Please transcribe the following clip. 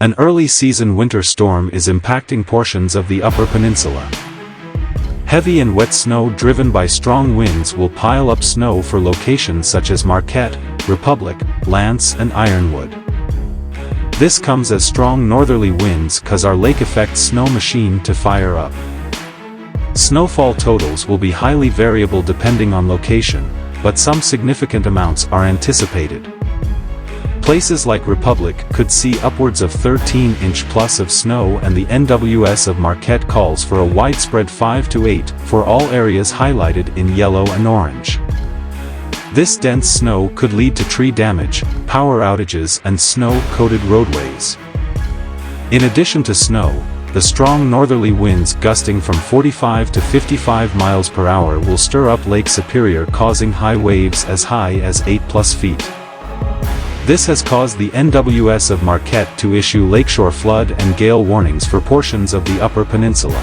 An early-season winter storm is impacting portions of the Upper Peninsula. Heavy and wet snow driven by strong winds will pile up snow for locations such as Marquette, Republic, Lance and Ironwood. This comes as strong northerly winds cause our lake-effect snow machine to fire up. Snowfall totals will be highly variable depending on location, but some significant amounts are anticipated. Places like Republic could see upwards of 13-inch plus of snow, and the NWS of Marquette calls for a widespread 5 to 8 for all areas highlighted in yellow and orange. This dense snow could lead to tree damage, power outages and snow-coated roadways. In addition to snow, the strong northerly winds gusting from 45 to 55 miles per hour will stir up Lake Superior, causing high waves as high as 8+ feet. This has caused the NWS of Marquette to issue Lakeshore flood and gale warnings for portions of the Upper Peninsula.